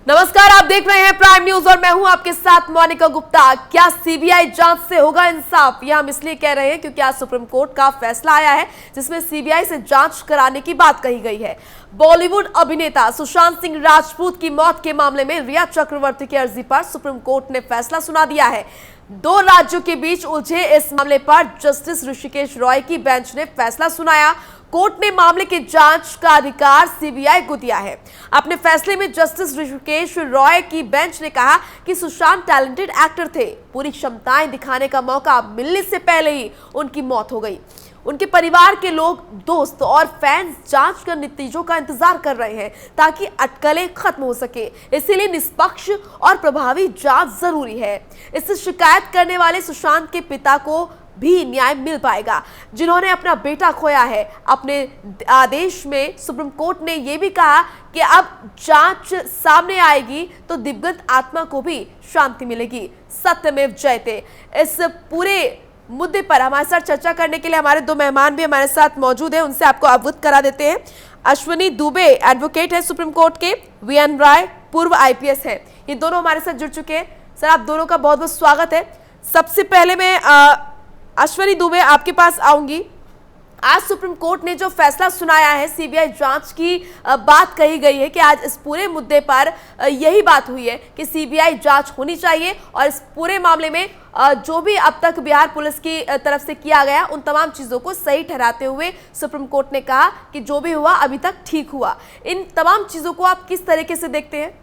नमस्कार, आप देख रहे हैं प्राइम न्यूज और मैं हूं आपके साथ मोनिका गुप्ता। क्या सीबीआई जांच से होगा इंसाफ? यह हम इसलिए कह रहे हैं क्योंकि आज सुप्रीम कोर्ट का फैसला आया है जिसमें सीबीआई से जांच कराने की बात कही गई है। बॉलीवुड अभिनेता सुशांत सिंह राजपूत की मौत के मामले में रिया चक्रवर्ती की अर्जी पर सुप्रीम कोर्ट ने फैसला सुना दिया है। दो राज्यों के बीच उलझे इस मामले पर जस्टिस ऋषिकेश रॉय की बेंच ने फैसला सुनाया। कोर्ट ने मामले की जांच का अधिकार सीबीआई को दिया है। अपने फैसले में जस्टिस ऋषिकेश रॉय की बेंच ने कहा कि सुशांत टैलेंटेड एक्टर थे। पूरी क्षमताएं दिखाने का मौका मिलने से पहले ही उनकी मौत हो गई। उनके परिवार के लोग, दोस्त और फैंस जांच के नतीजों का इंतजार कर रहे हैं ताकि अटकलें खत्म हो सके। इसीलिए निष्पक्ष और प्रभावी जांच जरूरी है। इससे शिकायत करने वाले सुशांत के पिता को भी न्याय मिल पाएगा, जिन्होंने अपना बेटा खोया है। अपने आदेश में सुप्रीम कोर्ट ने यह भी कहा कि अब जांच सामने आएगी तो दिवंगत आत्मा को भी शांति मिलेगी। सत्यमेव जयते। इस पूरे मुद्दे पर हमारे साथ चर्चा करने के लिए हमारे दो मेहमान भी हमारे साथ मौजूद हैं, उनसे आपको अवगत करा देते हैं। अश्विनी दुबे एडवोकेट है सुप्रीम कोर्ट के, वीएन राय पूर्व आईपीएस है। ये दोनों हमारे साथ जुड़ चुके हैं। सर, आप दोनों का बहुत बहुत स्वागत है। सबसे पहले मैं अश्विनी दुबे आपके पास आऊंगी। आज सुप्रीम कोर्ट ने जो फैसला सुनाया है, सीबीआई जांच की बात कही गई है कि आज इस पूरे मुद्दे पर यही बात हुई है कि सीबीआई जांच होनी चाहिए और इस पूरे मामले में जो भी अब तक बिहार पुलिस की तरफ से किया गया उन तमाम चीजों को सही ठहराते हुए सुप्रीम कोर्ट ने कहा कि जो भी हुआ अभी तक ठीक हुआ। इन तमाम चीजों को आप किस तरीके से देखते हैं?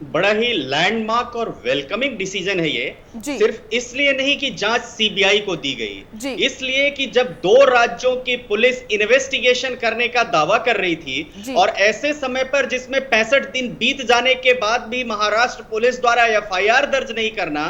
बड़ा ही लैंडमार्क और वेलकमिंग डिसीजन है ये। सिर्फ इसलिए नहीं कि जांच सीबीआई को दी गई, इसलिए कि जब दो राज्यों की पुलिस इन्वेस्टिगेशन करने का दावा कर रही थी और ऐसे समय पर जिसमें 65 दिन बीत जाने के बाद भी महाराष्ट्र पुलिस द्वारा एफआईआर दर्ज नहीं करना,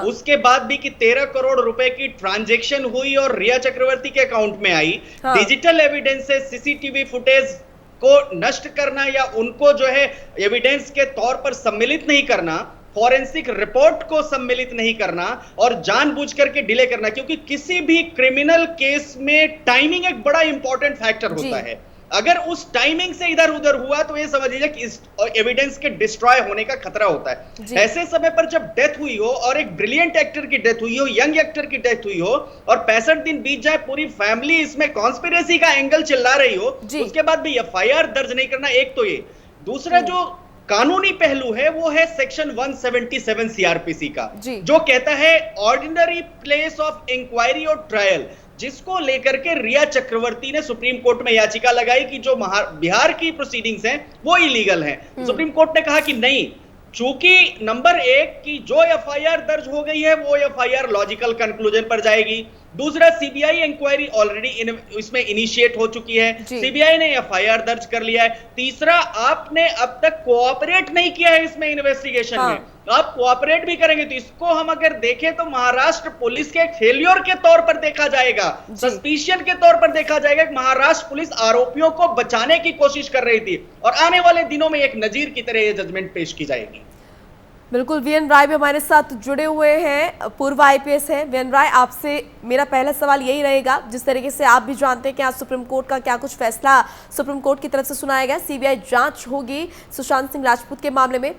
उसके बाद भी कि 13 करोड़ रुपए की ट्रांजैक्शन हुई और रिया चक्रवर्ती के अकाउंट में आई, डिजिटल एविडेंस से सीसीटीवी फुटेज को नष्ट करना या उनको जो है एविडेंस के तौर पर सम्मिलित नहीं करना, फॉरेंसिक रिपोर्ट को सम्मिलित नहीं करना और जानबूझ करके डिले करना, क्योंकि किसी भी क्रिमिनल केस में टाइमिंग एक बड़ा इंपॉर्टेंट फैक्टर होता है। अगर उस टाइमिंग से इधर उधर हुआ तो ये समझ लीजिए कि इस एविडेंस के डिस्ट्रॉय होने का खतरा होता है। ऐसे समय पर जब डेथ हुई हो और एक ब्रिलियंट एक्टर की डेथ हुई हो, यंग एक्टर की डेथ हुई हो और 65 दिन बीत जाए, पूरी फैमिली इसमें कॉन्स्पिरेसी का एंगल चिल्ला रही हो, उसके बाद भी एफआईआर दर्ज नहीं करना, एक तो ये। दूसरा जो कानूनी पहलू है वो है सेक्शन 177 सीआरपीसी का, जो कहता है ऑर्डिनरी प्लेस ऑफ इंक्वायरी और ट्रायल, जिसको लेकर के रिया चक्रवर्ती ने सुप्रीम कोर्ट में याचिका लगाई कि जो बिहार की प्रोसीडिंग्स हैं वो इलीगल हैं। सुप्रीम कोर्ट ने कहा कि नहीं, चूंकि नंबर एक की जो एफआईआर दर्ज हो गई है वो एफआईआर लॉजिकल कंक्लूजन पर जाएगी। दूसरा, सीबीआई इंक्वायरी ऑलरेडी इसमें इनिशिएट हो चुकी है, सीबीआई ने एफआईआर दर्ज कर लिया है। तीसरा, आपने अब तक कोऑपरेट नहीं किया है इसमें इन्वेस्टिगेशन में, आप कोऑपरेट भी करेंगे तो इसको हम अगर देखें तो महाराष्ट्र पुलिस के एक फेल्योर के तौर पर देखा जाएगा, सस्पिशियन के तौर पर देखा जाएगा कि महाराष्ट्र पुलिस आरोपियों को बचाने की कोशिश कर रही थी और आने वाले दिनों में एक नजीर की तरह यह जजमेंट पेश की जाएगी। बिल्कुल, वीएन राय भी हमारे साथ जुड़े हुए हैं, पूर्व आईपीएस है। वीएन राय, आपसे मेरा पहला सवाल यही रहेगा, जिस तरीके से आप भी जानते हैं कि आज सुप्रीम कोर्ट का क्या कुछ फैसला सुप्रीम कोर्ट की तरफ से सुनाया गया, सीबीआई जांच होगी सुशांत सिंह राजपूत के मामले में।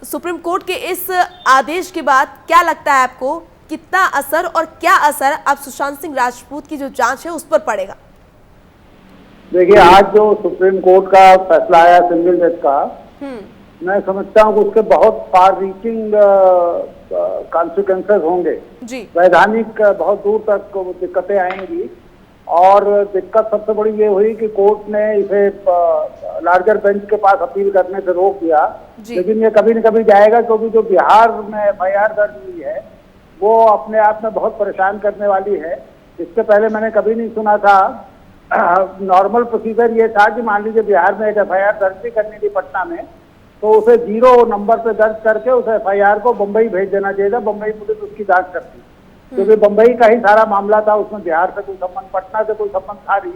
सुप्रीम कोर्ट के इस आदेश के बाद क्या लगता है आपको, कितना असर और क्या असर अब सुशांत सिंह राजपूत की जो जांच है उस पर पड़ेगा? देखिए, आज जो सुप्रीम कोर्ट का फैसला आया सिंगल जज का, मैं समझता हूँ कि उसके बहुत फार रीचिंग कॉन्सिक्वेंसेस होंगे। वैधानिक बहुत दूर तक दिक्कतें आएंगी और दिक्कत सबसे बड़ी ये हुई कि कोर्ट ने इसे लार्जर बेंच के पास अपील करने से रोक दिया, लेकिन ये कभी न कभी जाएगा, क्योंकि जो बिहार में एफआईआर दर्ज हुई है वो अपने आप में बहुत परेशान करने वाली है। इससे पहले मैंने कभी नहीं सुना था। नॉर्मल प्रोसीजर ये था कि मान लीजिए बिहार में एक एफआईआर दर्ज भी करनी थी पटना में, तो उसे 0 नंबर पे दर्ज करके उस एफआईआर को बंबई भेज देना चाहिए था, बंबई पुलिस उसकी जांच करती, क्योंकि बंबई का ही सारा मामला था, उसमें बिहार से कोई संबंध, पटना से कोई संबंध था नहीं,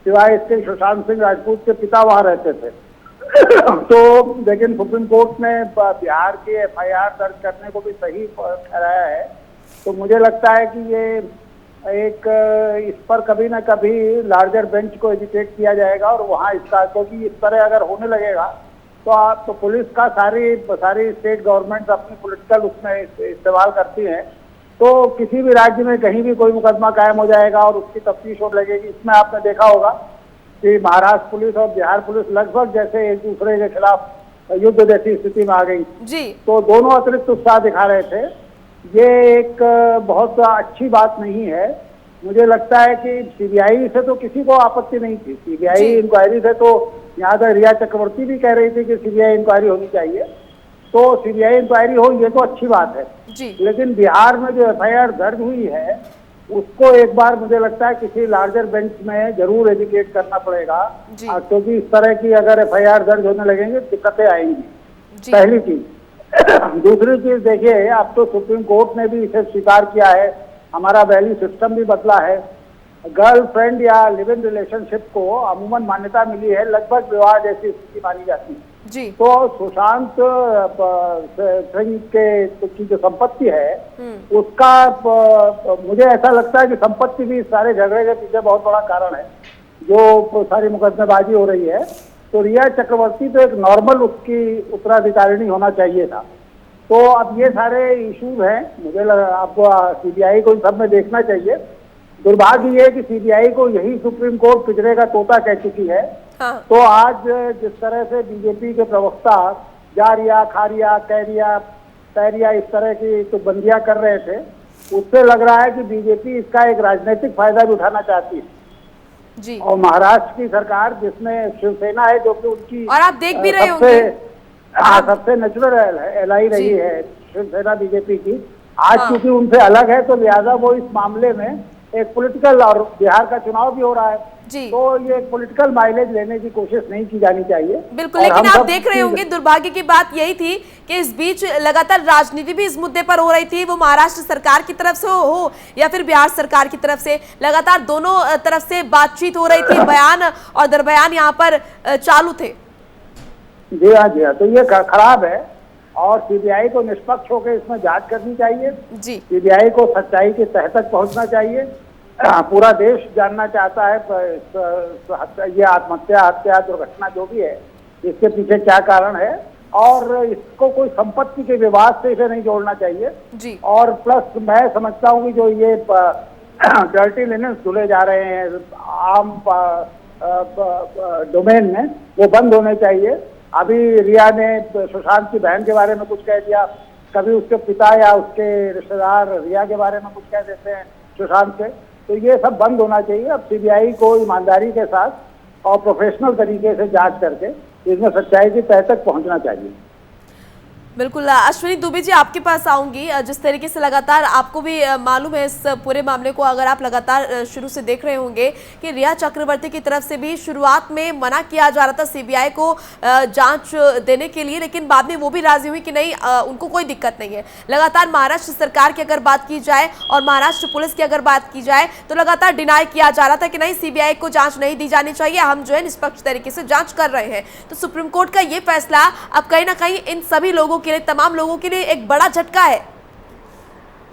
सिवाय इसके सुशांत सिंह राजपूत के पिता वहां रहते थे। तो लेकिन सुप्रीम कोर्ट ने बिहार की एफआईआर दर्ज करने को भी सही ठहराया है। तो मुझे लगता है कि ये एक इस पर कभी ना कभी लार्जर बेंच को एजुकेट किया जाएगा और वहाँ इसका, क्योंकि इस तरह अगर होने लगेगा तो पुलिस का सारी स्टेट गवर्नमेंट अपनी पॉलिटिकल उसमें इस्तेमाल करती हैं, तो किसी भी राज्य में कहीं भी कोई मुकदमा कायम हो जाएगा और उसकी तफ्तीश होने लगेगी। इसमें आपने देखा होगा कि महाराष्ट्र पुलिस और बिहार पुलिस लगभग जैसे एक दूसरे के खिलाफ युद्ध जैसी स्थिति में आ गई जी। तो दोनों अतिरिक्त उत्साह दिखा रहे थे। ये एक बहुत अच्छी बात नहीं है। मुझे लगता है कि सीबीआई से तो किसी को आपत्ति नहीं थी, सीबीआई इंक्वायरी से तो यहाँ तक रिया चक्रवर्ती भी कह रही थी कि सीबीआई इंक्वायरी होनी चाहिए, तो सीबीआई इंक्वायरी हो ये तो अच्छी बात है जी। लेकिन बिहार में जो एफआईआर दर्ज हुई है उसको एक बार मुझे लगता है किसी लार्जर बेंच में जरूर एजुकेट करना पड़ेगा, क्योंकि इस तरह की अगर एफआईआर दर्ज होने लगेंगे दिक्कतें आएंगी। पहली चीज। दूसरी चीज देखिए, अब तो सुप्रीम कोर्ट ने भी इसे स्वीकार किया है, हमारा वैल्यू सिस्टम भी बदला है। गर्लफ्रेंड या लिव इन रिलेशनशिप को अमूमन मान्यता मिली है, लगभग विवाह जैसी स्थिति मानी जाती है जी। तो सुशांत सिंह की जो संपत्ति है उसका मुझे ऐसा लगता है कि संपत्ति भी सारे झगड़े के पीछे बहुत बड़ा कारण है जो सारी मुकदमेबाजी हो रही है। तो रिया चक्रवर्ती तो एक नॉर्मल उसकी उत्तराधिकारिणी होना चाहिए था। तो अब ये सारे इश्यूज हैं, मुझे लगा आपको सीबीआई को इन सब में देखना चाहिए। दुर्भाग्य ये है कि सीबीआई को यही सुप्रीम कोर्ट पिंजरे का तोता कह चुकी है। तो आज जिस तरह से बीजेपी के प्रवक्ता जारिया, खारिया, तैरिया इस तरह की तो बंदियां कर रहे थे, उससे लग रहा है कि बीजेपी इसका एक राजनीतिक फायदा भी उठाना चाहती है जी। और महाराष्ट्र की सरकार जिसमें शिवसेना है जो कि उनकी और आप देख भी रहे होंगे सबसे नेचुरल एलाई रही है शिवसेना बीजेपी की, आज क्योंकि उनसे अलग है तो लिहाजा वो इस मामले में एक पॉलिटिकल, और बिहार का चुनाव भी हो रहा है जी। तो ये पॉलिटिकल माइलेज लेने की कोशिश नहीं की जानी चाहिए। बिल्कुल, लेकिन आप देख रहे होंगे दुर्भाग्य की बात यही थी कि इस बीच लगातार राजनीति भी इस मुद्दे पर हो रही थी, वो महाराष्ट्र सरकार की तरफ से हो या फिर बिहार सरकार की तरफ से, लगातार दोनों तरफ से बातचीत हो रही थी, बयान और दरबयान यहाँ पर चालू थे। जी हाँ जी हाँ, तो ये खराब है और सीबीआई को निष्पक्ष होकर इसमें जांच करनी चाहिए जी। सीबीआई को सच्चाई के तह तक पहुंचना चाहिए। पूरा देश जानना चाहता है ये आत्महत्या, हत्या, दुर्घटना जो भी है इसके पीछे क्या कारण है, और इसको कोई संपत्ति के विवाद से इसे नहीं जोड़ना चाहिए जी। और प्लस मैं समझता हूँ कि जो ये डर्टी लिनेंस धुले जा रहे हैं आम डोमेन में, वो बंद होने चाहिए। अभी रिया ने सुशांत की बहन के बारे में कुछ कह दिया, कभी उसके पिता या उसके रिश्तेदार रिया के बारे में कुछ कह देते हैं सुशांत के, तो ये सब बंद होना चाहिए। अब सीबीआई को ईमानदारी के साथ और प्रोफेशनल तरीके से जांच करके इसमें सच्चाई की तह तक पहुंचना चाहिए। बिल्कुल, अश्विनी दुबे जी आपके पास आऊंगी। जिस तरीके से लगातार आपको भी मालूम है इस पूरे मामले को, अगर आप लगातार शुरू से देख रहे होंगे कि रिया चक्रवर्ती की तरफ से भी शुरुआत में मना किया जा रहा था सीबीआई को जांच देने के लिए, लेकिन बाद में वो भी राजी हुई कि नहीं, उनको कोई दिक्कत नहीं है। लगातार महाराष्ट्र सरकार की अगर बात की जाए और महाराष्ट्र पुलिस की अगर बात की जाए तो लगातार डिनाई किया जा रहा था कि नहीं, सीबीआई को जांच नहीं दी जानी चाहिए, हम जो है निष्पक्ष तरीके से जांच कर रहे हैं। तो सुप्रीम कोर्ट का ये फैसला अब कहीं ना कहीं इन सभी लोगों के लिए, तमाम लोगों के लिए एक बड़ा झटका है।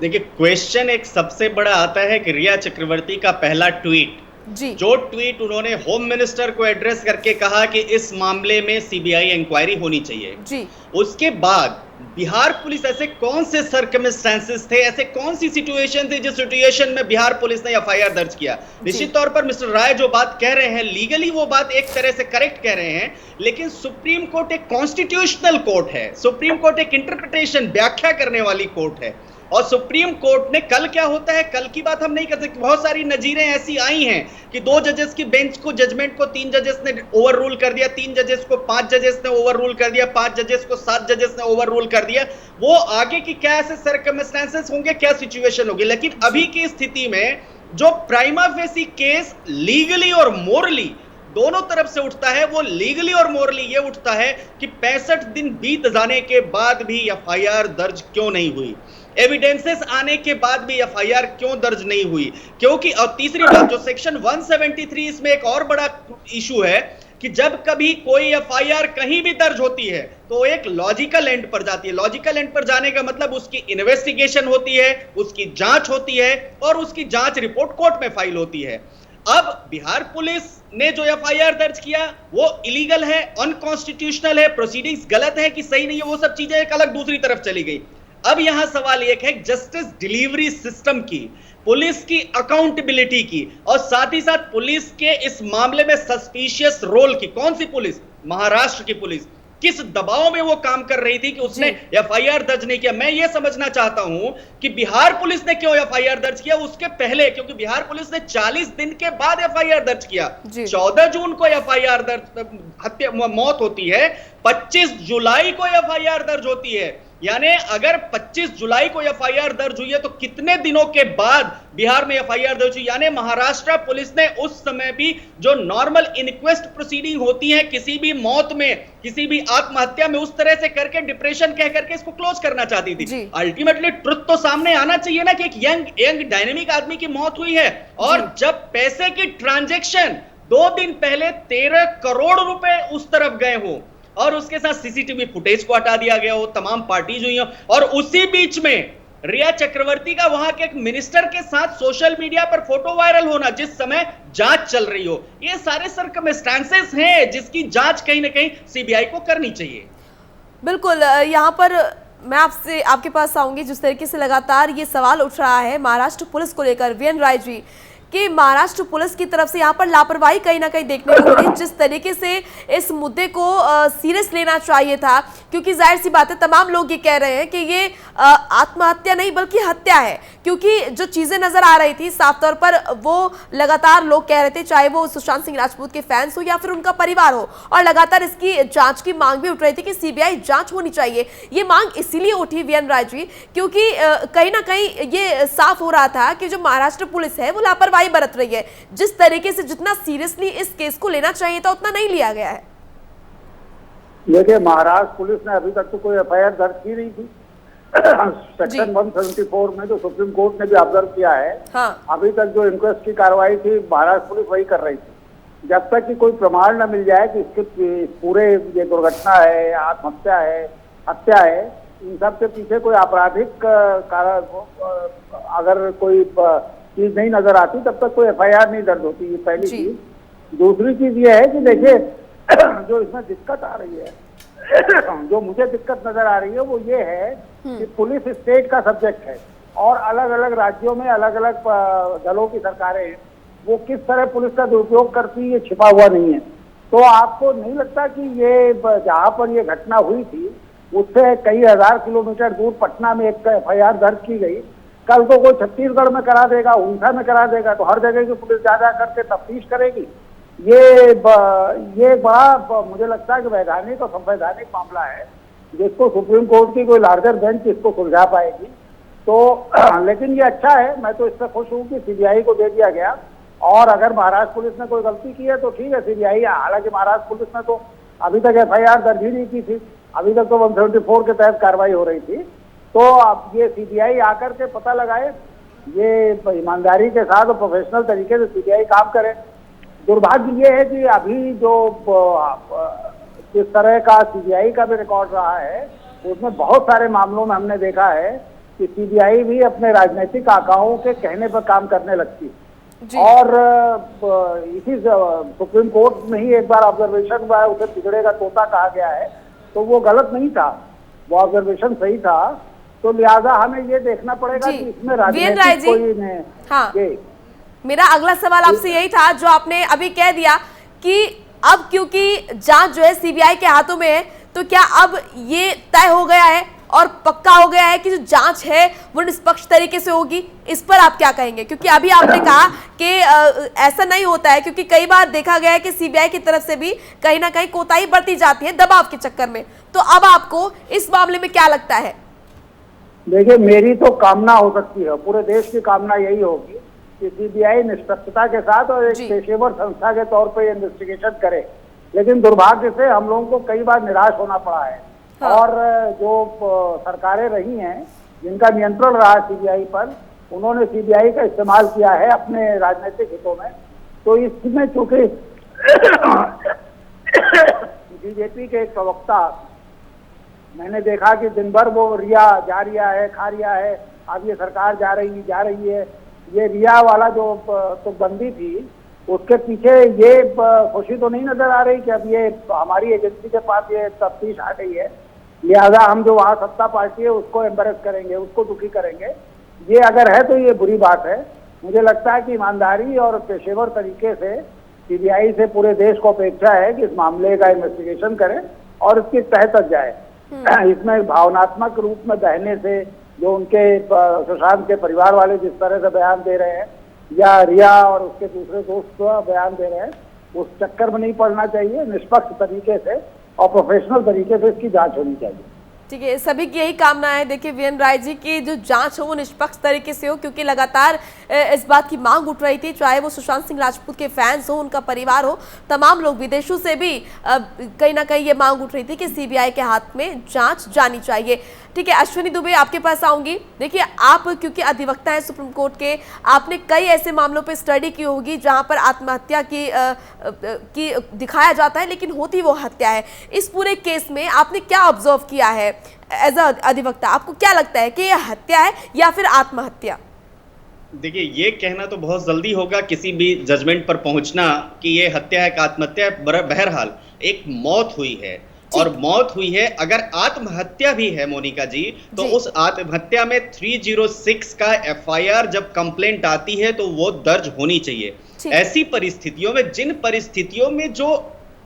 देखिए, क्वेश्चन एक सबसे बड़ा आता है कि रिया चक्रवर्ती का पहला ट्वीट जी। जो ट्वीट उन्होंने होम मिनिस्टर को एड्रेस करके कहा कि इस मामले में सीबीआई इंक्वायरी होनी चाहिए जी। उसके बाद बिहार पुलिस ऐसे कौन से सर्कमस्टेंसेस थे, ऐसे कौन सी सिचुएशन थी जिस सिचुएशन में बिहार पुलिस ने एफआईआर दर्ज किया। निश्चित तौर पर मिस्टर राय जो बात कह रहे हैं लीगली वो बात एक तरह से करेक्ट कह रहे हैं, लेकिन सुप्रीम कोर्ट एक कॉन्स्टिट्यूशनल कोर्ट है, सुप्रीम कोर्ट एक इंटरप्रिटेशन व्याख्या करने वाली कोर्ट है। और सुप्रीम कोर्ट ने कल क्या होता है, कल की बात हम नहीं कर सकते। बहुत सारी नजीरें ऐसी आई हैं कि 2 जजेस की बेंच को, जजमेंट को 3 जजेस ने ओवर रूल कर दिया, 3 जजेस को 5 जजेस ने ओवर रूल कर दिया, 5 जजेस को 7 जजेस ने ओवर रूल कर दिया। वो आगे की क्या ऐसे सर्कमस्टेंसेस होंगे, क्या सिचुएशन होगी, लेकिन अभी की स्थिति में जो प्राइमा फेसी केस लीगली और मोरली दोनों तरफ से उठता है, वो लीगली और मोरली ये उठता है कि 65 दिन बीत जाने के बाद भी एफआईआर दर्ज क्यों नहीं हुई, एविडेंसेस आने के बाद भी एफआईआर क्यों दर्ज नहीं हुई। क्योंकि और तीसरी बात, जो सेक्शन 173 इसमें एक और बड़ा इशू है कि जब कभी कोई एफआईआर कहीं भी दर्ज होती है तो एक लॉजिकल एंड पर जाती है। लॉजिकल एंड पर जाने का मतलब उसकी इन्वेस्टिगेशन होती है, उसकी जांच होती है और उसकी जांच रिपोर्ट कोर्ट में फाइल होती है। अब बिहार पुलिस ने जो एफआईआर दर्ज किया वो इलीगल है, अनकॉन्स्टिट्यूशनल है, प्रोसीडिंग्स गलत है कि सही नहीं है, वो सब चीजें एक अलग दूसरी तरफ चली गई। अब यहां सवाल एक है जस्टिस डिलीवरी सिस्टम की, पुलिस की अकाउंटेबिलिटी की, और साथ ही साथ पुलिस के इस मामले में सस्पिशियस रोल की। कौन सी पुलिस? महाराष्ट्र की पुलिस। किस दबाव में वो काम कर रही थी कि उसने एफआईआर दर्ज नहीं किया? मैं ये समझना चाहता हूं कि बिहार पुलिस ने क्यों एफआईआर दर्ज किया उसके पहले, क्योंकि बिहार पुलिस ने 40 दिन के बाद एफआईआर दर्ज किया। 14 जून को एफआईआर दर्ज, हत्या मौत होती है, 25 जुलाई को एफआईआर दर्ज होती है। यानी अगर 25 जुलाई को एफआईआर दर्ज हुई है तो कितने दिनों के बाद बिहार में एफआईआर दर्ज हुई? यानी महाराष्ट्र पुलिस ने उस समय भी जो नॉर्मल इनक्वेस्ट प्रोसीडिंग होती है किसी भी मौत में, किसी भी आत्महत्या में, उस तरह से करके डिप्रेशन कह करके इसको क्लोज करना चाहती थी। अल्टीमेटली ट्रुथ तो सामने आना चाहिए ना कि एक यंग डायनेमिक आदमी की मौत हुई है, और जब पैसे की ट्रांजैक्शन 2 दिन पहले 13 करोड़ रुपए उस तरफ गए हो और उसके साथ सीसीटीवी फुटेज को हटा दिया गया हो, तमाम पार्टीज हुई हो, और उसी बीच में रिया चक्रवर्ती का वहां के एक मिनिस्टर के साथ सोशल मीडिया पर फोटो वायरल होना जिस समय जांच चल रही हो, ये सारे सर्कमस्टेंसेस हैं जिसकी जांच कहीं ना कहीं सीबीआई को करनी चाहिए। बिल्कुल, यहाँ पर मैं आपके पास आऊंगी। जिस तरीके से लगातार ये सवाल उठ रहा है महाराष्ट्र पुलिस को लेकर, वीएन राय जी, कि महाराष्ट्र पुलिस की तरफ से यहाँ पर लापरवाही कहीं ना कहीं देखने को मिली। जिस तरीके से इस मुद्दे को सीरियस लेना चाहिए था, क्योंकि जाहिर सी बात है तमाम लोग ये कह रहे हैं कि ये आत्महत्या नहीं बल्कि हत्या है, क्योंकि जो चीजें नजर आ रही थी साफ तौर पर वो लगातार लोग कह रहे थे, चाहे वो सुशांत सिंह राजपूत के फैंस हो या फिर उनका परिवार हो, और लगातार इसकी जांच की मांग भी उठ रही थी कि सीबीआई जांच होनी चाहिए। ये मांग इसीलिए उठी वीएन राय जी क्योंकि कहीं ना कहीं ये साफ हो रहा था कि जो महाराष्ट्र पुलिस है वो लापरवाही बरत रही है। जिस तरीके से जितना सीरियसली इस केस को लेना चाहिए था उतना नहीं लिया गया है। देखिए, महाराष्ट्र पुलिस ने अभी तक तो कोई एफआईआर दर्ज की नहीं थी। सेक्शन 174 में जो सुप्रीम कोर्ट ने भी ऑब्जर्व किया है, अभी तक जो इंक्वेस्ट की कार्रवाई थी महाराष्ट्र पुलिस वही कर रही थी। जब तक कि कोई प्रमाण न मिल जाए कि इसके पूरे ये दुर्घटना है, आत्महत्या है, हत्या है, इन सब के पीछे कोई आपराधिक अगर कोई चीज नहीं नजर आती तब तक कोई एफआईआर नहीं दर्ज होती। ये पहली चीज। दूसरी चीज ये है कि देखिए जो इसमें दिक्कत आ रही है, जो मुझे दिक्कत नजर आ रही है वो ये है कि पुलिस स्टेट का सब्जेक्ट है और अलग अलग राज्यों में अलग अलग दलों की सरकारें हैं, वो किस तरह पुलिस का दुरुपयोग करती है ये छिपा हुआ नहीं है। तो आपको नहीं लगता कि ये जहाँ पर ये घटना हुई थी उससे कई हजार किलोमीटर दूर पटना में एक एफआईआर दर्ज की गई, कल तो कोई छत्तीसगढ़ में करा देगा, उड़ीसा में करा देगा, तो हर जगह की पुलिस जा करके तफ्तीश करेगी। ये बड़ा मुझे लगता है कि वैधानिक और संवैधानिक मामला है जिसको सुप्रीम कोर्ट की कोई लार्जर बेंच इसको सुलझा पाएगी। तो लेकिन ये अच्छा है, मैं तो इससे खुश हूँ कि सीबीआई को दे दिया गया। और अगर महाराष्ट्र पुलिस ने कोई गलती की है तो ठीक है, सीबीआई, हालांकि महाराष्ट्र पुलिस ने तो अभी तक एफआईआर दर्ज ही नहीं की थी, अभी तक तो 174 के तहत कार्रवाई हो रही थी। तो अब ये सीबीआई आकर के पता लगाए, ये ईमानदारी के साथ और प्रोफेशनल तरीके से सीबीआई काम करे। दुर्भाग्य ये है कि अभी जो जिस तरह का सीबीआई का भी रिकॉर्ड रहा है उसमें बहुत सारे मामलों में हमने देखा है कि सीबीआई भी अपने राजनीतिक आकाओं के कहने पर काम करने लगती है। और इसी सुप्रीम कोर्ट में ही एक बार ऑब्जर्वेशन हुआ है, उसे पिछड़े का तोता कहा गया है, तो वो गलत नहीं था, वो ऑब्जर्वेशन सही था। तो लिहाजा हमें ये देखना पड़ेगा कि इसमें राजनीतिक कोई नहीं। हाँ, मेरा अगला सवाल आपसे यही था जो आपने अभी कह दिया कि अब क्योंकि जांच जो है सीबीआई के हाथों में है, तो क्या अब ये तय हो गया है और पक्का हो गया है कि जो जांच है वो निष्पक्ष तरीके से होगी? इस पर आप क्या कहेंगे? क्योंकि अभी आपने कहा कि ऐसा नहीं होता है, क्योंकि कई बार देखा गया है कि सीबीआई की तरफ से भी कहीं ना कहीं कोताही बरती जाती है दबाव के चक्कर में। तो अब आपको इस मामले में क्या लगता है? देखिए, मेरी तो कामना हो सकती है, पूरे देश की कामना यही होगी कि सीबीआई निष्पक्षता के साथ और एक पेशेवर संस्था के तौर पर इन्वेस्टिगेशन करे। लेकिन दुर्भाग्य से हम लोगों को कई बार निराश होना पड़ा है। और जो सरकारें रही हैं जिनका नियंत्रण रहा सीबीआई पर, उन्होंने सीबीआई का इस्तेमाल किया है अपने राजनीतिक हितों में। तो इसमें चूंकि बीजेपी के एक प्रवक्ता, मैंने देखा कि दिन भर वो रिया जा रिया है, खा रिया है, अब ये सरकार जा रही है। ये रिया वाला जो तुकबंदी थी उसके पीछे ये खुशी तो नहीं नजर आ रही कि अब ये हमारी एजेंसी के पास ये तफ्तीश आ गई है, लिहाजा हम जो वहाँ सत्ता पार्टी है उसको एम्बेरस करेंगे, उसको दुखी करेंगे। ये अगर है तो ये बुरी बात है। मुझे लगता है कि ईमानदारी और पेशेवर तरीके से सीबीआई से पूरे देश को अपेक्षा है कि इस मामले का इन्वेस्टिगेशन करें और इसकी तह तक जाए। इसमें भावनात्मक रूप में बहने से जो उनके सुशांत के परिवार वाले जिस तरह से बयान दे रहे हैं या रिया और उसके दूसरे दोस्त बयान दे रहे हैं, उस चक्कर में नहीं पड़ना चाहिए। निष्पक्ष तरीके से और प्रोफेशनल तरीके से इसकी जांच होनी चाहिए। ठीक है, सभी की यही कामना है। देखिए वीएन राय जी की जो जांच हो वो निष्पक्ष तरीके से हो, क्योंकि लगातार इस बात की मांग उठ रही थी, चाहे वो सुशांत सिंह राजपूत के फैंस हो, उनका परिवार हो, तमाम लोग विदेशों से भी कहीं ना कहीं ये मांग उठ रही थी कि सीबीआई के हाथ में जांच जानी चाहिए। ठीक है, अश्विनी दुबे आपके पास आऊंगी। देखिए आप क्योंकि अधिवक्ता हैं सुप्रीम कोर्ट के, आपने कई ऐसे मामलों पे स्टडी की होगी जहां पर आत्महत्या की दिखाया जाता है लेकिन होती वो हत्या है। इस पूरे केस में आपने क्या ऑब्जर्व किया है एज अ अधिवक्ता? आपको क्या लगता है कि ये हत्या है या फिर आत्महत्या? देखिए, ये कहना तो बहुत जल्दी होगा किसी भी जजमेंट पर पहुंचना कि ये हत्या है कि आत्महत्या है। बहरहाल एक मौत हुई है और मौत हुई है। अगर आत्महत्या भी है मोनिका जी, तो उस आत्महत्या में 306 का एफआईआर जब कंप्लेंट आती है तो वो दर्ज होनी चाहिए। ऐसी परिस्थितियों में, जिन परिस्थितियों में जो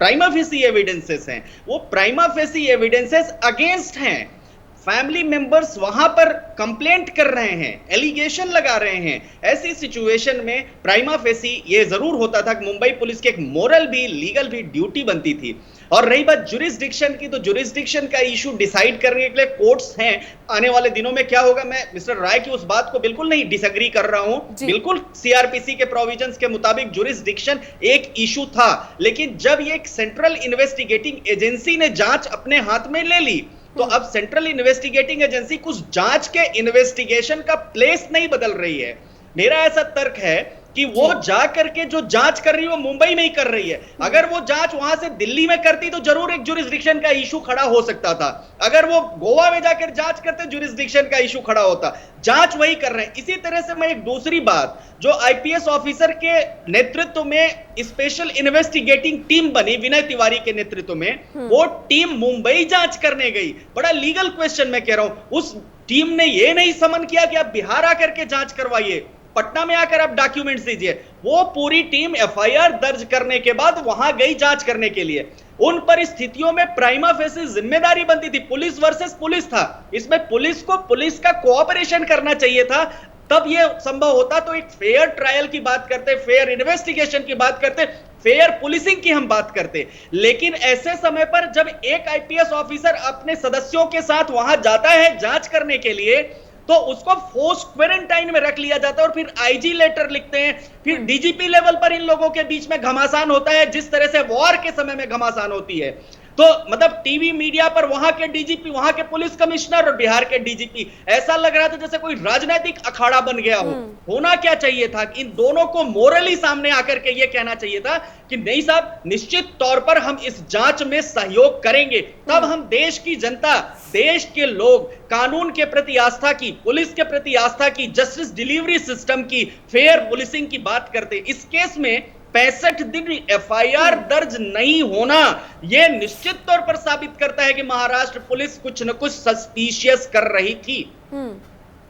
प्राइमा फेसी एविडेंसेस हैं वो प्राइमा फेसी एविडेंसेस अगेंस्ट हैं, फैमिली मेंबर्स वहां पर कंप्लेंट कर रहे हैं, एलिगेशन लगा रहे हैं, ऐसी सिचुएशन में प्राइमा फेसी ये जरूर होता था कि मुंबई पुलिस की एक मोरल भी लीगल भी ड्यूटी बनती थी। और रही बात जुरिस्डिक्शन की, तो जुरिस्डिक्शन का इशू डिसाइड करने के लिए कोर्ट्स हैं। आने वाले दिनों में क्या होगा, मैं मिस्टर राय की उस बात को बिल्कुल नहीं डिसएग्री कर रहा हूं। बिल्कुल सीआरपीसी के प्रोविजंस के मुताबिक जुरिस्डिक्शन एक इशू था, लेकिन जब ये एक सेंट्रल इन्वेस्टिगेटिंग एजेंसी ने जांच अपने हाथ में ले ली तो अब सेंट्रल इन्वेस्टिगेटिंग एजेंसी कुछ जांच के इन्वेस्टिगेशन का प्लेस नहीं बदल रही है। मेरा ऐसा तर्क है कि वो जा करके जो जांच कर रही है वो मुंबई में ही कर रही है। अगर वो जांच वहां से दिल्ली में करती तो जरूर एक जुरिस्डिक्शन का इशू खड़ा हो सकता था। अगर वो गोवा में जाकर जांच करते जुरिस्डिक्शन का इशू खड़ा होता। जांच वही कर रहे हैं। इसी तरह से मैं एक दूसरी बात, जो आईपीएस ऑफिसर के नेतृत्व में स्पेशल इन्वेस्टिगेटिंग टीम बनी विनय तिवारी के नेतृत्व में, वो टीम मुंबई जांच करने गई। बड़ा लीगल क्वेश्चन मैं कह रहा हूं। उस टीम ने यह नहीं समन किया कि आप बिहार आकर के जांच करवाइए, पटना में आकर आप डॉक्यूमेंट्स दीजिए। वो पूरी टीम एफआईआर दर्ज करने के बाद वहां गई जांच करने के लिए। उन परिस्थितियों में प्राइमा फेसी जिम्मेदारी बनती थी, पुलिस वर्सेस पुलिस था। इसमें पुलिस को पुलिस का कोऑपरेशन करना चाहिए था, तब यह संभव होता। तो एक फेयर ट्रायल की बात करते, फेयर इन्वेस्टिगेशन की बात करते, फेयर पुलिसिंग की हम बात करते। लेकिन ऐसे समय पर जब एक आईपीएस ऑफिसर अपने सदस्यों के साथ वहां जाता है जांच करने के लिए, तो उसको फोर्स क्वारंटाइन में रख लिया जाता है और फिर आईजी लेटर लिखते हैं, फिर डीजीपी लेवल पर इन लोगों के बीच में घमासान होता है जिस तरह से वॉर के समय में घमासान होती है। तो मतलब टीवी मीडिया पर वहां के डीजीपी, वहां के पुलिस कमिश्नर और बिहार के डीजीपी, ऐसा लग रहा था जैसे कोई राजनीतिक अखाड़ा बन गया हो। होना क्या चाहिए था, इन दोनों को मोरली सामने आकर के ये कहना चाहिए था कि नहीं साहब, निश्चित तौर पर हम इस जांच में सहयोग करेंगे। तब हम देश की जनता, देश के लोग कानून के प्रति आस्था की, पुलिस के प्रति आस्था की, जस्टिस डिलीवरी सिस्टम की, फेयर पुलिसिंग की बात करते। इस केस में 65 दिन एफआईआर दर्ज नहीं होना यह निश्चित तौर पर साबित करता है कि महाराष्ट्र पुलिस कुछ न कुछ सस्पिशियस कर रही थी।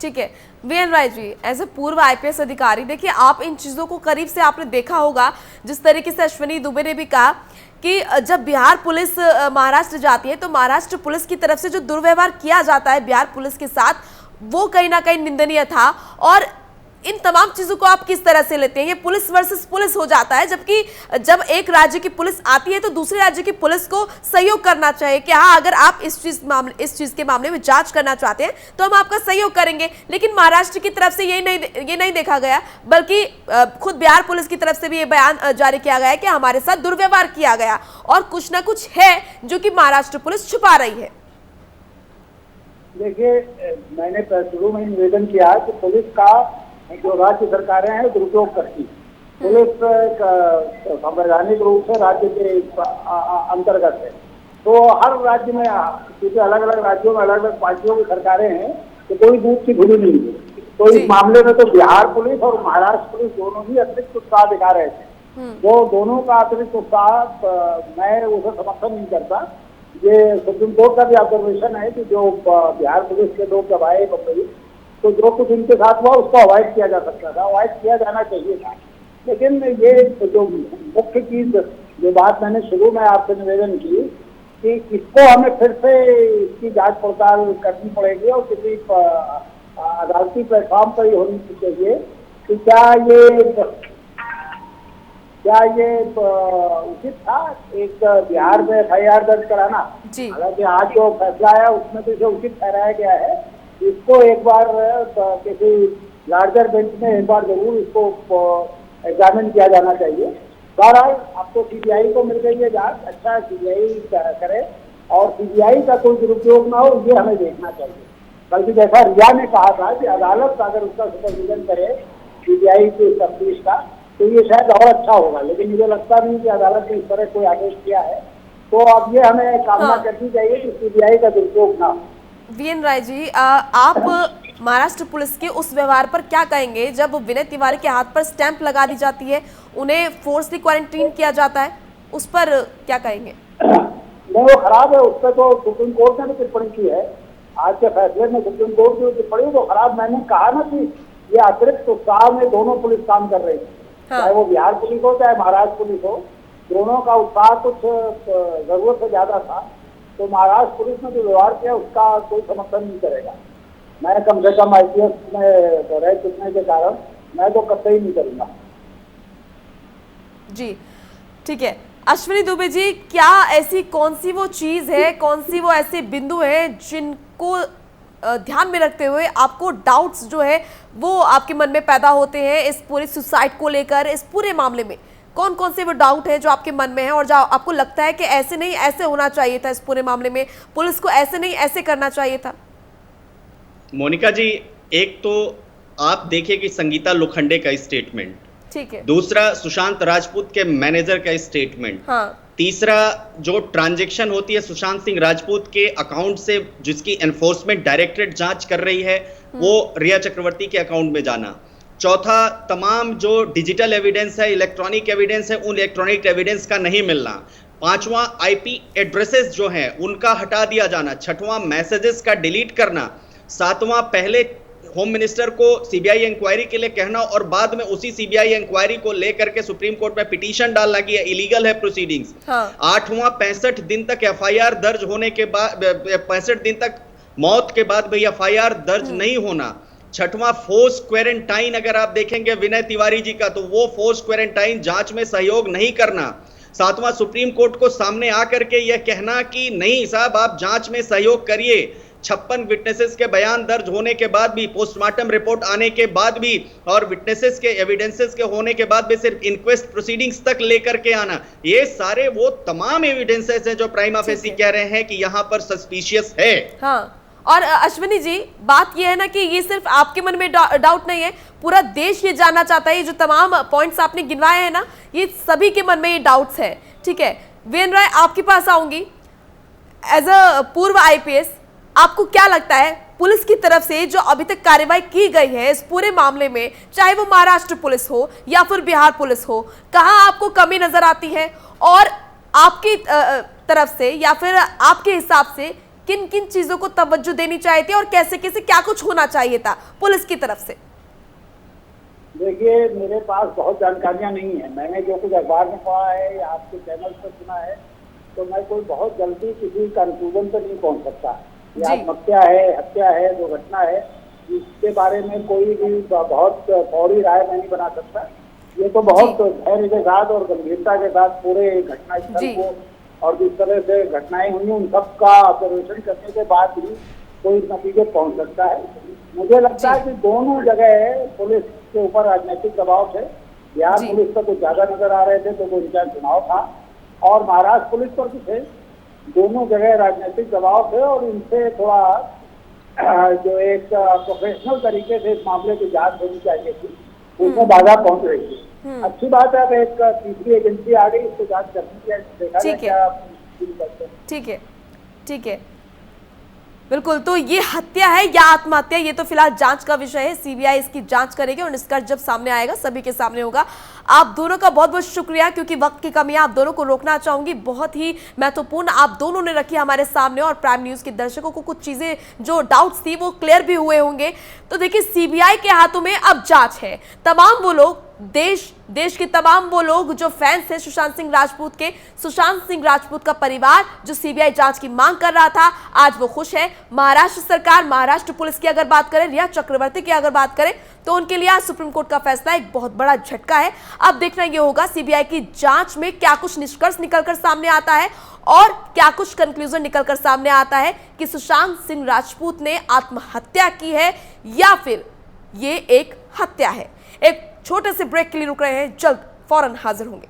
ठीक है, VN Rai ji, as a पूर्व आईपीएस अधिकारी, देखिए आप इन चीजों को करीब से आपने देखा होगा। जिस तरीके से अश्विनी दुबे ने भी कहा कि जब बिहार पुलिस महाराष्ट्र जाती है तो महाराष्ट्र पुलिस की तरफ से जो दुर्व्यवहार किया जाता है बिहार पुलिस के साथ, वो कहीं ना कहीं निंदनीय था। और इन तमाम चीजों को आप किस तरह से लेते हैं? ये पुलिस वर्सेस पुलिस हो जाता है, जबकि जब एक राज्य की पुलिस आती है तो दूसरे राज्य की पुलिस को सहयोग करना चाहिए कि हाँ, अगर आप इस चीज के मामले में जांच करना चाहते हैं तो हम आपका सहयोग करेंगे। लेकिन महाराष्ट्र की तरफ से ये नहीं देखा गया, बल्कि खुद बिहार पुलिस की तरफ से भी ये बयान जारी किया गया है कि हमारे साथ दुर्व्यवहार किया गया और कुछ ना कुछ है जो कि महाराष्ट्र पुलिस छुपा रही है। देखिए, मैंने शुरू में निवेदन किया कि पुलिस का जो राज्य सरकारें हैं दुरुपयोग करती, पुलिस संवैधानिक रूप से राज्य के अंतर्गत है। तो हर राज्य में, क्योंकि अलग अलग राज्यों में अलग अलग पार्टियों की सरकारें हैं, तो कोई दूध की धुली नहीं है। तो इस मामले में तो बिहार पुलिस और महाराष्ट्र पुलिस दोनों ही अतिरिक्त उत्साह दिखा रहे थे। वो दोनों का अतिरिक्त उत्साह मैं उसे समर्थन नहीं करता। ये सुप्रीम कोर्ट का भी ऑब्जर्वेशन है कि जो बिहार पुलिस के लोग जब आए बम्बई, तो जो कुछ इनके साथ हुआ उसको अवॉइड किया जा सकता था, अवॉइड किया जाना चाहिए था। लेकिन ये जो मुख्य चीज, जो बात मैंने शुरू में आपसे निवेदन की कि इसको हमें फिर से इसकी जांच पड़ताल करनी पड़ेगी और किसी अदालती प्लेटफॉर्म पर ही होनी चाहिए कि क्या ये उचित था एक बिहार में FIR दर्ज कराना। हालांकि आज जो फैसला आया उसमें तो जो उचित ठहराया गया है, इसको एक बार किसी लार्जर बेंच में एक बार जरूर इसको एग्जामिन किया जाना चाहिए। बहरहाल अब तो CBI को मिल गई है जांच, अच्छा CBI करे और CBI का कोई दुरुपयोग ना हो, ये हमें देखना चाहिए। बल्कि जैसा रिया ने कहा था कि अदालत अगर उसका सुपरविजन करे CBI की तफ्तीश का, तो ये शायद और अच्छा होगा। लेकिन मुझे लगता नहीं कि अदालत ने इस तरह कोई आदेश किया है, तो अब ये हमें कामना करनी चाहिए कि CBI का दुरुपयोग ना हो। VN राय जी, आप महाराष्ट्र पुलिस के उस व्यवहार पर क्या कहेंगे जब विनय तिवारी के हाथ पर स्टैंप लगा दी जाती है, उन्हें फोर्सली क्वारंटीन किया जाता है, उस पर क्या कहेंगे? नहीं, वो खराब है। उस पर तो सुप्रीम कोर्ट ने भी टिप्पणी की है। आज के फैसले में सुप्रीम कोर्ट की टिप्पणी तो खराब। मैंने कहा ना कि ये अतिरिक्त उत्साह में दोनों पुलिस काम कर रही थी, चाहे वो बिहार पुलिस हो चाहे महाराष्ट्र पुलिस हो, दोनों का उत्साह कुछ जरूरत से ज्यादा था। तो महाराष्ट्र पुलिस ने जो व्यवहार किया उसका कोई समर्थन नहीं करेगा। मैं कम से कम IPS में रह चुकने के कारण मैं तो कतई नहीं करूंगा। जी ठीक है। अश्विनी दुबे जी, क्या ऐसी कौन सी वो चीज है, कौन सी वो ऐसे बिंदु है जिनको ध्यान में रखते हुए आपको डाउट्स जो है वो आपके मन में पैदा होते हैं इस पूरे सुसाइड को लेकर, इस पूरे मामले में कौन कौन से वो डाउट है जो आपके मन में है और जो आपको लगता है कि ऐसे नहीं ऐसे होना चाहिए था, इस पूरे मामले में पुलिस को ऐसे नहीं ऐसे करना चाहिए था? मोनिका जी, एक तो आप देखिए कि संगीता लोखंडे का स्टेटमेंट, ठीक है, दूसरा सुशांत राजपूत के मैनेजर का स्टेटमेंट, तीसरा जो ट्रांजैक्शन होती है सुशांत सिंह राजपूत के अकाउंट से जिसकी एनफोर्समेंट डायरेक्टरेट जांच कर रही है, वो रिया चक्रवर्ती के अकाउंट में जाना, चौथा तमाम जो डिजिटल एविडेंस है, इलेक्ट्रॉनिक एविडेंस है, उन इलेक्ट्रॉनिक एविडेंस का नहीं मिलना, पांचवा IP एड्रेसेस जो हैं उनका हटा दिया जाना, छठवां मैसेजेस का डिलीट करना, सातवां पहले होम मिनिस्टर को CBI इंक्वायरी के लिए कहना और बाद में उसी CBI इंक्वायरी को लेकर के सुप्रीम कोर्ट में पिटीशन डालना कि इलीगल है प्रोसीडिंग्स, आठवां 65 दिन तक FIR दर्ज होने के बाद 65 दिन तक मौत के बाद भी FIR दर्ज नहीं होना, छठवां फोर्स क्वारंटाइन, अगर आप देखेंगे विनय तिवारी जी का तो वो फोर्स क्वारंटाइन जांच में सहयोग नहीं करना, सातवां सुप्रीम कोर्ट को सामने आकर के यह कहना कि नहीं साहब आप जांच में सहयोग करिए, 56 विटनेसेस के बयान दर्ज होने के बाद भी, पोस्टमार्टम रिपोर्ट आने के बाद भी और विटनेसेस के एविडेंसेस के होने के बाद भी सिर्फ इंक्वेस्ट प्रोसीडिंग्स तक लेकर के आना, ये सारे वो तमाम एविडेंसेस हैं जो प्राइमा फेसी कह रहे हैं कि यहां पर सस्पिशियस है। और अश्विनी जी, बात यह है ना कि ये सिर्फ आपके मन में डाउट नहीं है, पूरा देश ये जानना चाहता है। ये जो तमाम पॉइंट्स आपने गिनवाए हैं ना, ये सभी के मन में ये डाउट्स है। ठीक है, VN राय आपके पास आऊंगी। एज अ पूर्व IPS, आपको क्या लगता है पुलिस की तरफ से जो अभी तक कार्रवाई की गई है इस पूरे मामले में, चाहे वो महाराष्ट्र पुलिस हो या फिर बिहार पुलिस हो, कहां आपको कमी नजर आती है और आपकी तरफ से या फिर आपके हिसाब से किन किन चीजों को तवज्जो देनी चाहिए थी और कैसे कैसे क्या कुछ होना चाहिए था पुलिस की तरफ से? देखिए, मेरे पास बहुत जानकारियां नहीं है। मैंने जो कुछ अखबार में पढ़ा है या आपके चैनल पर सुना है, तो मैं कोई बहुत जल्दी किसी कंक्लूजन पर नहीं पहुंच सकता। या आत्महत्या है, हत्या है, दुर्घटना है, इसके बारे में कोई भी बहुत फौरी राय मैं नहीं बना सकता। ये तो बहुत धैर्य के साथ और गंभीरता के साथ पूरे घटनास्थल को और जिस तरह से घटनाएं हुई उन सब का ऑब्जर्वेशन करने के बाद ही कोई नतीजे पहुंच सकता है। मुझे लगता है कि दोनों जगह पुलिस के ऊपर राजनीतिक दबाव थे। बिहार पुलिस पर कुछ ज्यादा नजर आ रहे थे तो वो इनका चुनाव था, और महाराष्ट्र पुलिस पर भी थे। दोनों जगह राजनीतिक दबाव थे और इनसे थोड़ा जो एक प्रोफेशनल तरीके से इस मामले की जांच होनी चाहिए थी, उसमें बाधा पहुंच रही थी। अच्छी बात है, अब एक तीसरी एजेंसी आ गई, इसको जांच करनी है, देखा जाए क्या। ठीक है, ठीक है। बिल्कुल, तो ये हत्या है या आत्महत्या, ये तो फिलहाल जांच का विषय है। सीबीआई इसकी जांच करेगी और निष्कर्ष जब सामने आएगा सभी के सामने होगा। आप दोनों का बहुत बहुत शुक्रिया, क्योंकि वक्त की कमी है, आप दोनों को रोकना चाहूंगी। बहुत ही महत्वपूर्ण आप दोनों ने रखी हमारे सामने, और प्राइम न्यूज के दर्शकों को कुछ चीजें जो डाउट्स थी वो क्लियर भी हुए होंगे। तो देखिए, सीबीआई के हाथों में अब जांच है। तमाम वो लोग, देश के तमाम वो लोग जो फैंस हैं सुशांत सिंह राजपूत के, सुशांत सिंह राजपूत का परिवार जो सीबीआई जांच की मांग कर रहा था, आज वो खुश है। महाराष्ट्र सरकार, महाराष्ट्र पुलिस की अगर बात करें, रिया चक्रवर्ती की अगर बात करें, तो उनके लिए आज सुप्रीम कोर्ट का फैसला एक बहुत बड़ा झटका है। अब देखना यह होगा सीबीआई की जांच में क्या कुछ निष्कर्ष निकलकर सामने आता है और क्या कुछ कंक्लूजन निकलकर सामने आता है कि सुशांत सिंह राजपूत ने आत्महत्या की है या फिर ये एक हत्या है। एक छोटे से ब्रेक के लिए रुक रहे हैं, जल्द फौरन हाजिर होंगे।